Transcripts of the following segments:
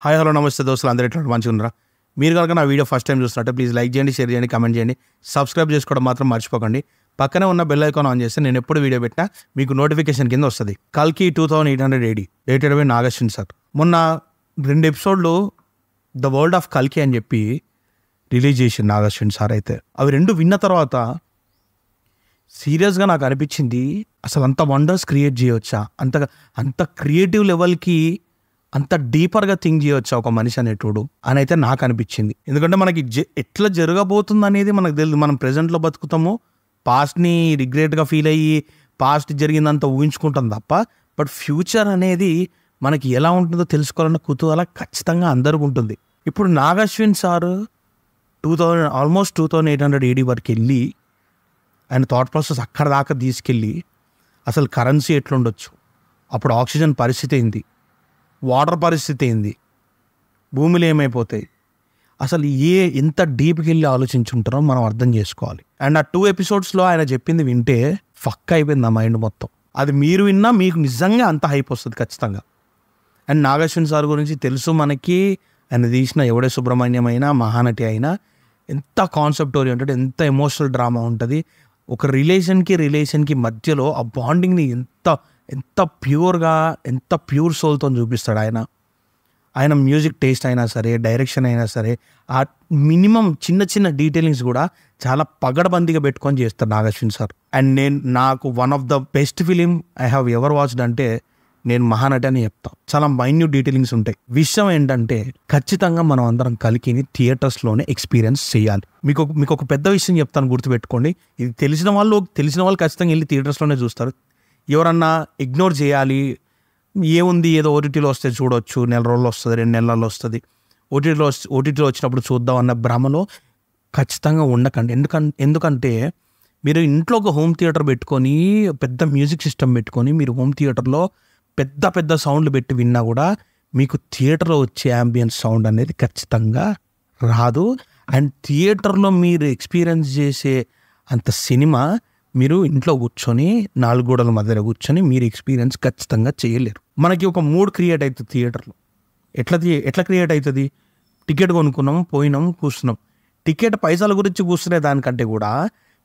Hi hello నమస్తే దోస్తులు, అందరూ ఎట్లా మంచిగా ఉన్నారా? మీరు కనుక నా వీడియో ఫస్ట్ టైం చూస్తున్నట్టే ప్లీజ్ లైక్ చేయండి, షేర్ చేయండి, కమెంట్ చేయండి, సబ్స్క్రైబ్ చేసుకోవడం మాత్రం మర్చిపోకండి. పక్కనే ఉన్న బెల్ ఐకాన్ ఆన్ చేస్తే నేను ఎప్పుడు వీడియో పెట్టినా మీకు నోటిఫికేషన్ కింద వస్తుంది. కల్కి 2880 డేటెడ్ బై నాగశ్విన్ సార్. మొన్న 2 ఎపిసోడ్లు ద వరల్డ్ ఆఫ్ కల్కి అని చెప్పి రిలీజ్ చేసింది నాగశ్విన్ సార్. అయితే అవి 2 విన్న తర్వాత సీరియస్గా నాకు అనిపించింది, అసలు అంత వండర్స్ క్రియేట్ చేయవచ్చా, అంత క్రియేటివ్ లెవెల్కి అంత డీపర్గా థింక్ చేయవచ్చా ఒక మనిషి అనేటోడు అని అయితే నాకు అనిపించింది. ఎందుకంటే మనకి ఎట్లా జరగబోతుంది అనేది మనకు తెలియదు. మనం ప్రజెంట్లో బతుకుతాము, పాస్ట్ని రిగ్రెట్గా ఫీల్ అయ్యి పాస్ట్ జరిగిందంతా ఊహించుకుంటాం తప్ప, బట్ ఫ్యూచర్ అనేది మనకి ఎలా ఉంటుందో తెలుసుకోవాలన్న కుతూహలం ఖచ్చితంగా అందరికీ ఉంటుంది. ఇప్పుడు నాగశ్విన్ సార్ ఆల్మోస్ట్ 2880 వరకు వెళ్ళి ఆయన థాట్ ప్రాసెస్ అక్కడ దాకా తీసుకెళ్ళి అసలు కరెన్సీ ఎట్లుండొచ్చు, అప్పుడు ఆక్సిజన్ పరిస్థితి ఏంది, వాటర్ పరిస్థితి ఏంది, భూమిలో ఏమైపోతాయి, అసలు ఎంత డీప్కి వెళ్ళి ఆలోచించుంటారో మనం అర్థం చేసుకోవాలి. అండ్ ఆ 2 ఎపిసోడ్స్లో ఆయన చెప్పింది వింటే ఫక్ అయిపోయింది ఆ మైండ్ మొత్తం. అది మీరు విన్నా మీకు నిజంగా అంత హైప్ వస్తుంది ఖచ్చితంగా. అండ్ నాగశ్విన్ సార్ గురించి తెలుసు మనకి, ఆయన తీసిన ఎవడే సుబ్రహ్మణ్యం అయినా, మహానటి అయినా ఎంత కాన్సెప్ట్ ఓరియంటెడ్, ఎంత ఎమోషనల్ డ్రామా ఉంటుంది. ఒక రిలేషన్కి మధ్యలో ఆ బాండింగ్ని ఎంత ప్యూర్గా, ఎంత ప్యూర్ సోల్తో చూపిస్తాడు ఆయన మ్యూజిక్ టేస్ట్ అయినా సరే, డైరెక్షన్ అయినా సరే, ఆ మినిమం చిన్న డీటెయిలింగ్స్ కూడా చాలా పగడబందీగా పెట్టుకొని చేస్తారు నాగశ్విన్ సార్. అండ్ నాకు one of the best film I have ever watched అంటే నేను మహానటి అని చెప్తాను. చాలా మైన్యూట్ డీటెయిలింగ్స్ ఉంటాయి. విషయం ఏంటంటే ఖచ్చితంగా మనం అందరం కలికిని థియేటర్స్లోనే ఎక్స్పీరియన్స్ చేయాలి. మీకు ఒక పెద్ద విషయం చెప్తాను, గుర్తుపెట్టుకోండి. ఇది తెలిసిన వాళ్ళు ఖచ్చితంగా వెళ్ళి థియేటర్స్లోనే చూస్తారు. ఎవరన్నా ఇగ్నోర్ చేయాలి, ఏముంది ఏదో ఓటీటీలో వస్తే చూడొచ్చు, నెల రోజులు వస్తుంది, 2 నెలల్లో వస్తుంది, ఓటీటీలో వచ్చినప్పుడు చూద్దాం అన్న భ్రమలో ఖచ్చితంగా ఉండకండి. ఎందుకంటే మీరు ఇంట్లో ఒక హోమ్ థియేటర్ పెట్టుకొని, పెద్ద మ్యూజిక్ సిస్టమ్ పెట్టుకొని మీరు హోమ్ థియేటర్లో పెద్ద సౌండ్లు పెట్టి విన్నా కూడా మీకు థియేటర్లో వచ్చే యాంబియన్స్ సౌండ్ అనేది ఖచ్చితంగా రాదు. అండ్ థియేటర్లో మీరు ఎక్స్పీరియన్స్ చేసే అంత సినిమా మీరు ఇంట్లో కూర్చొని 4 గోడల మధ్యలో కూర్చొని మీరు ఎక్స్పీరియన్స్ ఖచ్చితంగా చేయలేరు. మనకి ఒక మూడ్ క్రియేట్ అవుతుంది థియేటర్లో. ఎట్లా క్రియేట్ అవుతుంది? టికెట్ కొనుక్కున్నాం, పోయినాం, కూర్చున్నాం. టికెట్ పైసల గురించి కూర్చునే దానికంటే కూడా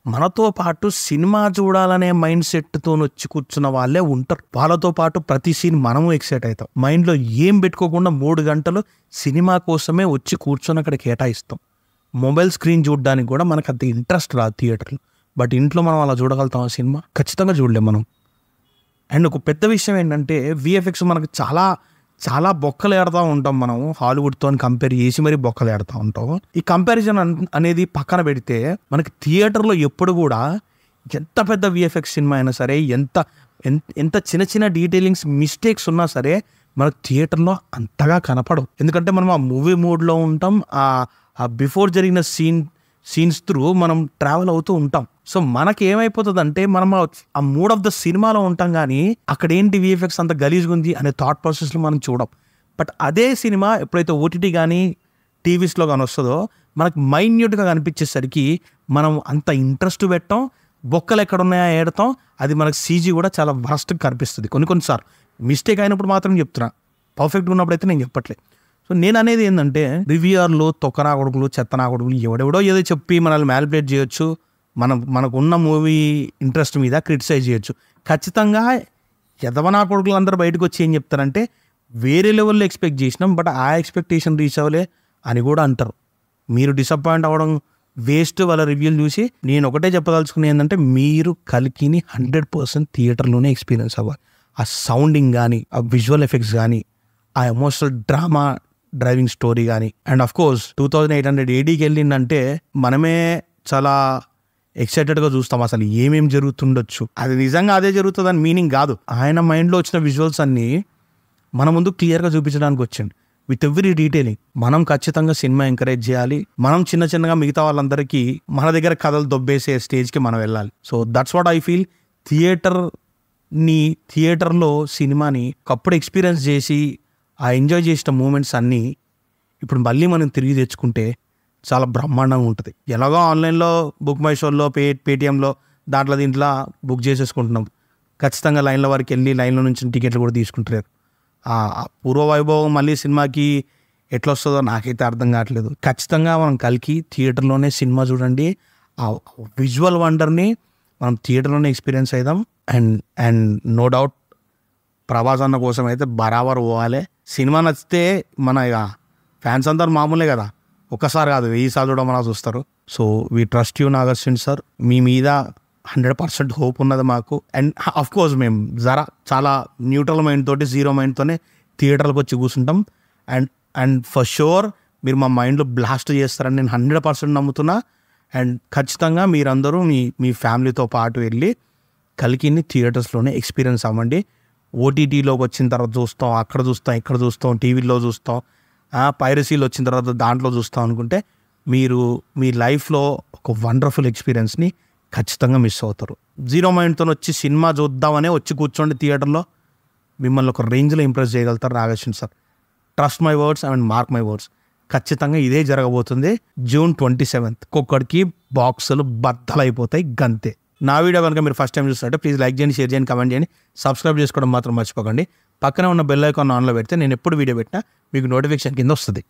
మనతో పాటు సినిమా చూడాలనే మైండ్ సెట్తో వచ్చి కూర్చున్న వాళ్ళే ఉంటారు. వాళ్ళతో పాటు ప్రతి సీన్ మనము ఎక్సైట్ అవుతాం. మైండ్లో ఏం పెట్టుకోకుండా 3 గంటలు సినిమా కోసమే వచ్చి కూర్చొని అక్కడ కేటాయిస్తాం. మొబైల్ స్క్రీన్ చూడడానికి కూడా మనకు అంత ఇంట్రెస్ట్ రాదు థియేటర్లో. బట్ ఇంట్లో మనం అలా చూడగలుగుతాం ఆ సినిమా? ఖచ్చితంగా చూడలేం మనం. అండ్ ఒక పెద్ద విషయం ఏంటంటే విఎఫ్ఎక్స్ మనకు చాలా బొక్కలు ఏడుతూ ఉంటాం. మనం హాలీవుడ్తో కంపేర్ చేసి మరీ బొక్కలు ఏడుతూ ఉంటాం. ఈ కంపారిజన్ అనేది పక్కన పెడితే మనకి థియేటర్లో ఎప్పుడు కూడా ఎంత పెద్ద విఎఫ్ఎక్స్ సినిమా అయినా సరే, ఎంత చిన్న డీటెయిలింగ్స్ మిస్టేక్స్ ఉన్నా సరే మనకు థియేటర్లో అంతగా కనపడవు. ఎందుకంటే మనం ఆ మూవీ మూడ్లో ఉంటాం. ఆ బిఫోర్ జరిగిన సీన్స్ త్రూ మనం ట్రావెల్ అవుతూ ఉంటాం. సో మనకి ఏమైపోతుంది అంటే మనం ఆ మూడ్ ఆఫ్ ద సినిమాలో ఉంటాం, కానీ అక్కడ ఏంటి విఎఫ్ఎక్స్ అంత గలీజ్గా ఉంది అనే థాట్ ప్రాసెస్లో మనం చూడం. బట్ అదే సినిమా ఎప్పుడైతే ఓటీటీ కానీ టీవీస్లో కానీ వస్తుందో మనకు మైన్యూట్గా కనిపించేసరికి మనం అంత ఇంట్రెస్ట్ పెట్టాం. బొక్కలు ఎక్కడ ఉన్నాయో ఏడతాం. అది మనకు సీజీ కూడా చాలా వరస్ట్గా కనిపిస్తుంది. కొన్నిసార్లు మిస్టేక్ అయినప్పుడు మాత్రం చెప్తున్నా, పర్ఫెక్ట్గా ఉన్నప్పుడు అయితే నేను చెప్పట్లేదు. సో నేను అనేది ఏంటంటే రివ్యూయర్లు, తొక్కనా కొడుకులు, చెత్తనా కొడుకులు ఎవడెవడో ఏదో చెప్పి మనల్ని మ్యానిపులేట్ చేయొచ్చు. మనకు ఉన్న మూవీ ఇంట్రెస్ట్ మీద క్రిటిసైజ్ చేయొచ్చు. ఖచ్చితంగా ఎదవనా కొడుకులు అందరూ బయటకు వచ్చి ఏం చెప్తారంటే వేరే లెవెల్లో ఎక్స్పెక్ట్ చేసినాం, బట్ ఆ ఎక్స్పెక్టేషన్ రీచ్ అవ్వలే అని కూడా అంటారు. మీరు డిసప్పాయింట్ అవ్వడం వేస్ట్. వాళ్ళ రివ్యూలు చూసి నేను ఒకటే చెప్పదలుచుకునే ఏంటంటే మీరు కల్కిని 100% థియేటర్లోనే ఎక్స్పీరియన్స్ అవ్వాలి. ఆ సౌండింగ్ కానీ, ఆ విజువల్ ఎఫెక్ట్స్ కానీ, ఆ ఎమోషనల్ డ్రామా డ్రైవింగ్ స్టోరీ కానీ. అండ్ ఆఫ్ కోర్స్ 2880 వెళ్ళిందంటే మనమే చాలా ఎక్సైటెడ్గా చూస్తాం. అసలు ఏమేమి జరుగుతుండొచ్చు, అది నిజంగా అదే జరుగుతుందని మీనింగ్ కాదు. ఆయన మైండ్లో వచ్చిన విజువల్స్ అన్నీ మన ముందు క్లియర్గా చూపించడానికి వచ్చింది విత్ ఎవ్రీ డీటెయిలింగ్. మనం ఖచ్చితంగా సినిమా ఎంకరేజ్ చేయాలి. మనం చిన్నగా మిగతా వాళ్ళందరికీ మన దగ్గర కథలు దొబ్బేసే స్టేజ్కి మనం వెళ్ళాలి. So that's what I feel. థియేటర్లో సినిమాని ఒకప్పుడు ఎక్స్పీరియన్స్ చేసి ఆ ఎంజాయ్ చేసిన మూమెంట్స్ అన్నీ ఇప్పుడు మళ్ళీ మనం తిరిగి తెచ్చుకుంటే చాలా బ్రహ్మాండంగా ఉంటుంది. ఎలాగో ఆన్లైన్లో బుక్ మై షోలో, పేటిఎంలో దీంట్లో బుక్ చేసేసుకుంటున్నాం. ఖచ్చితంగా లైన్ల వరకు వెళ్ళి లైన్లో నుంచి టికెట్లు కూడా తీసుకుంటారు. ఆ పూర్వ వైభవం మళ్ళీ సినిమాకి ఎట్లా వస్తుందో నాకైతే అర్థం కావట్లేదు. ఖచ్చితంగా మనం కల్కి థియేటర్లోనే సినిమా చూడండి. ఆ విజువల్ వండర్ని మనం థియేటర్లోనే ఎక్స్పీరియన్స్ అవుదాం. అండ్ నో డౌట్ ప్రభాస్ అన్న కోసం అయితే బరాబర్ పోవాలి. సినిమా నచ్చితే మన ఇక ఫ్యాన్స్ అందరు మామూలే కదా, ఒక్కసారి కాదు 1000 సార్లు కూడా మన చూస్తారు. So we trust you Nagarjuna sir, మీ మీద 100% హోప్ ఉన్నది మాకు. అండ్ అఫ్ కోర్స్ మేము చాలా న్యూట్రల్ మైండ్ తోటి, జీరో మైండ్తోనే థియేటర్లకు వచ్చి కూర్చుంటాం. అండ్ ఫర్ షూర్ మీరు మా మైండ్లో బ్లాస్ట్ చేస్తారని నేను 100% నమ్ముతున్నా. అండ్ ఖచ్చితంగా మీరందరూ మీ ఫ్యామిలీతో పాటు వెళ్ళి కల్కిని థియేటర్స్లోనే ఎక్స్పీరియన్స్ అవ్వండి. ఓటీటీలోకి వచ్చిన తర్వాత చూస్తాం, అక్కడ చూస్తాం, ఇక్కడ చూస్తాం, టీవీలో చూస్తాం, పైరసీలో వచ్చిన తర్వాత దాంట్లో చూస్తాం అనుకుంటే మీరు మీ లైఫ్లో ఒక వండర్ఫుల్ ఎక్స్పీరియన్స్ని ఖచ్చితంగా మిస్ అవుతారు. జీరో మైండ్తో వచ్చి సినిమా చూద్దామనే వచ్చి కూర్చోండి థియేటర్లో, మిమ్మల్ని ఒక రేంజ్లో ఇంప్రెస్ చేయగలుగుతారు Nagarjuna sir. Trust my words and mark my words. ఖచ్చితంగా ఇదే జరగబోతుంది. June 27th ఒక్కొక్కడికి బాక్సులు బద్దలైపోతాయి, గంతే. నా వీడియో కనుక మీరు ఫస్ట్ టైం చూస్తుంటే ప్లీజ్ లైక్ చేయండి, షేర్ చేయండి, కమెంట్ చేయండి, సబ్స్క్రైబ్ చేసుకోవడం మాత్రం మర్చిపోకండి. పక్కన ఉన్న బెల్ ఐకాన్ ఆన్లో పెడితే నేను ఎప్పుడు వీడియో పెట్టినా మీకు నోటిఫికేషన్ కింద వస్తుంది.